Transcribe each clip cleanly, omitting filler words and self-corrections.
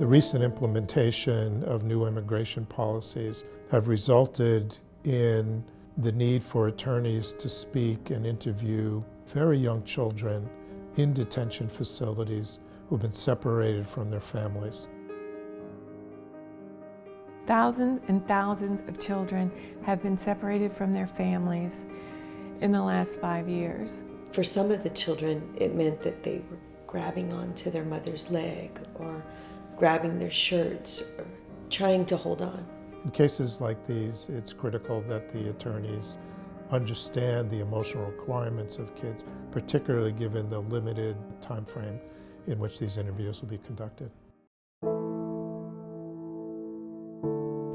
The recent implementation of new immigration policies have resulted in the need for attorneys to speak and interview very young children in detention facilities who've been separated from their families. Thousands and thousands of children have been separated from their families in the last 5 years. For some of the children, it meant that they were grabbing onto their mother's leg or grabbing their shirts or trying to hold on. In cases like these, it's critical that the attorneys understand the emotional requirements of kids, particularly given the limited time frame in which these interviews will be conducted.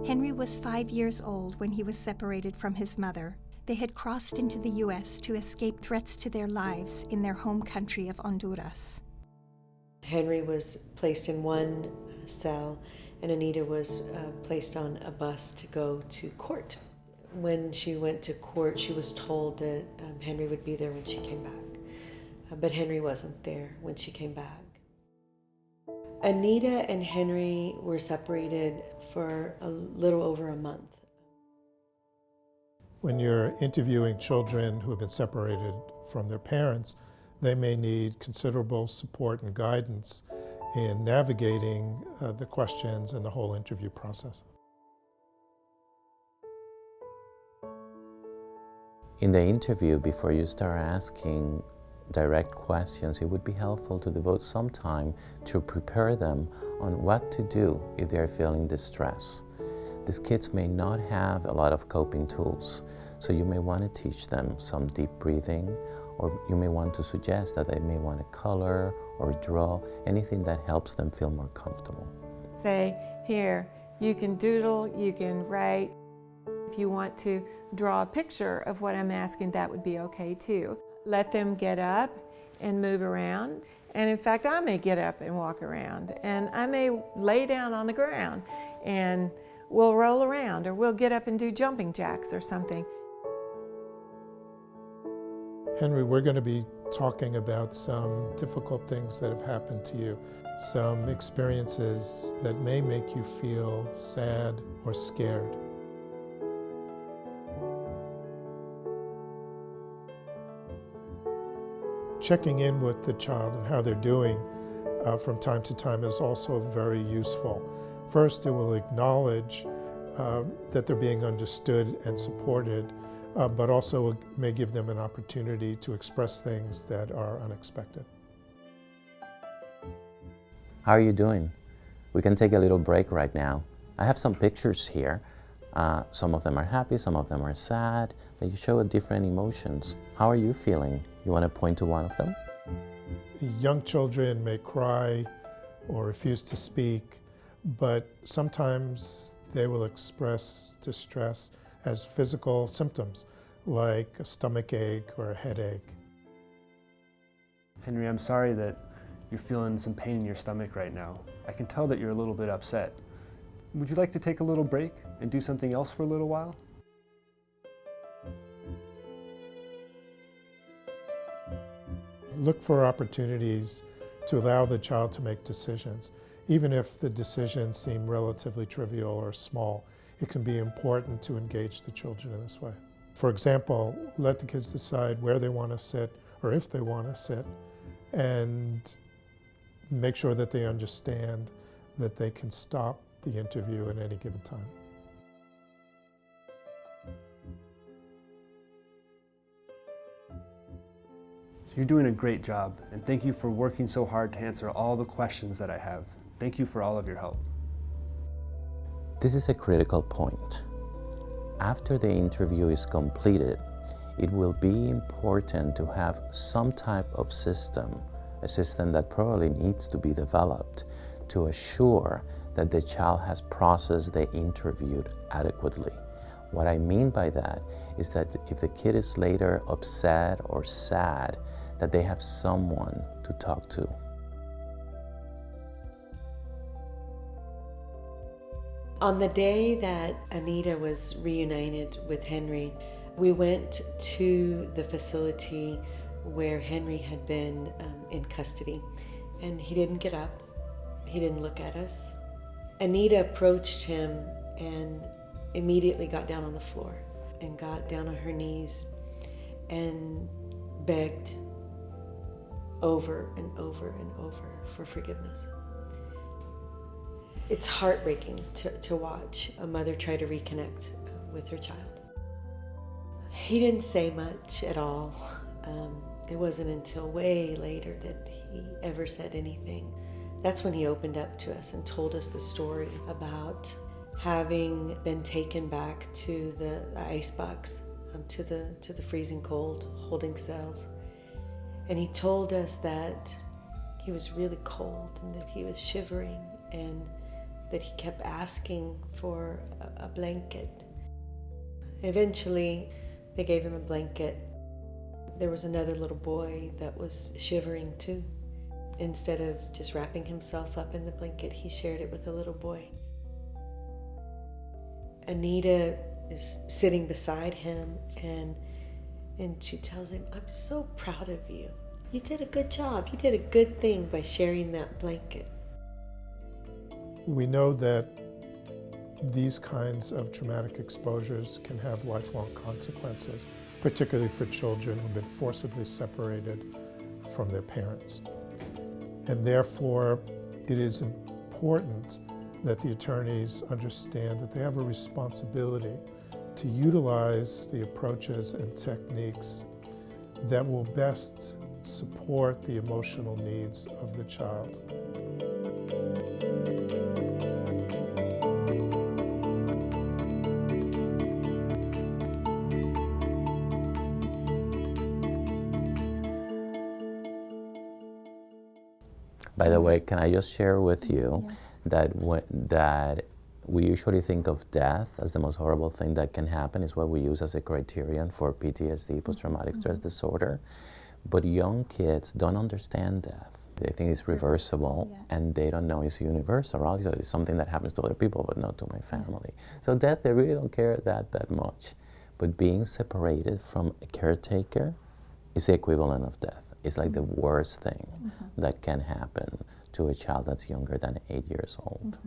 Henry was 5 years old when he was separated from his mother. They had crossed into the U.S. to escape threats to their lives in their home country of Honduras. Henry was placed in one cell, and Anita was placed on a bus to go to court. When she went to court, she was told that Henry would be there when she came back. But Henry wasn't there when she came back. Anita and Henry were separated for a little over a month. When you're interviewing children who have been separated from their parents, they may need considerable support and guidance in navigating the questions and the whole interview process. In the interview, before you start asking direct questions, it would be helpful to devote some time to prepare them on what to do if they're feeling distress. These kids may not have a lot of coping tools, so you may want to teach them some deep breathing, or you may want to suggest that they may want to color or draw, anything that helps them feel more comfortable. Say, here, you can doodle, you can write. If you want to draw a picture of what I'm asking, that would be okay too. Let them get up and move around. And in fact, I may get up and walk around, and I may lay down on the ground, and we'll roll around, or we'll get up and do jumping jacks or something. Henry, we're going to be talking about some difficult things that have happened to you, some experiences that may make you feel sad or scared. Checking in with the child and how they're doing from time to time is also very useful. First, it will acknowledge that they're being understood and supported, but also may give them an opportunity to express things that are unexpected. How are you doing? We can take a little break right now. I have some pictures here. Some of them are happy, some of them are sad. They show different emotions. How are you feeling? You want to point to one of them? Young children may cry or refuse to speak, but sometimes they will express distress as physical symptoms, like a stomach ache or a headache. Henry, I'm sorry that you're feeling some pain in your stomach right now. I can tell that you're a little bit upset. Would you like to take a little break and do something else for a little while? Look for opportunities to allow the child to make decisions. Even if the decisions seem relatively trivial or small, it can be important to engage the children in this way. For example, let the kids decide where they want to sit or if they want to sit, and make sure that they understand that they can stop the interview at any given time. You're doing a great job, and thank you for working so hard to answer all the questions that I have. Thank you for all of your help. This is a critical point. After the interview is completed, it will be important to have some type of system, a system that probably needs to be developed to assure that the child has processed the interview adequately. What I mean by that is that if the kid is later upset or sad, that they have someone to talk to. On the day that Anita was reunited with Henry, we went to the facility where Henry had been in custody, and he didn't get up. He didn't look at us. Anita approached him and immediately got down on the floor and got down on her knees and begged over and over and over for forgiveness. It's heartbreaking to watch a mother try to reconnect with her child. He didn't say much at all. It wasn't until way later that he ever said anything. That's when he opened up to us and told us the story about having been taken back to the icebox, to the freezing cold holding cells. And he told us that he was really cold and that he was shivering and that he kept asking for a blanket. Eventually, they gave him a blanket. There was another little boy that was shivering too. Instead of just wrapping himself up in the blanket, he shared it with a little boy. Anita is sitting beside him and she tells him, "I'm so proud of you. You did a good job. You did a good thing by sharing that blanket." We know that these kinds of traumatic exposures can have lifelong consequences, particularly for children who've been forcibly separated from their parents. And therefore, it is important that the attorneys understand that they have a responsibility to utilize the approaches and techniques that will best support the emotional needs of the child. By the way, can I just share with you that we usually think of death as the most horrible thing that can happen, is what we use as a criterion for PTSD, post-traumatic stress disorder. But young kids don't understand death. They think it's reversible, and they don't know it's universal. Also, it's something that happens to other people, but not to my family. So death, they really don't care that much. But being separated from a caretaker is the equivalent of death. It's like the worst thing that can happen to a child that's younger than 8 years old.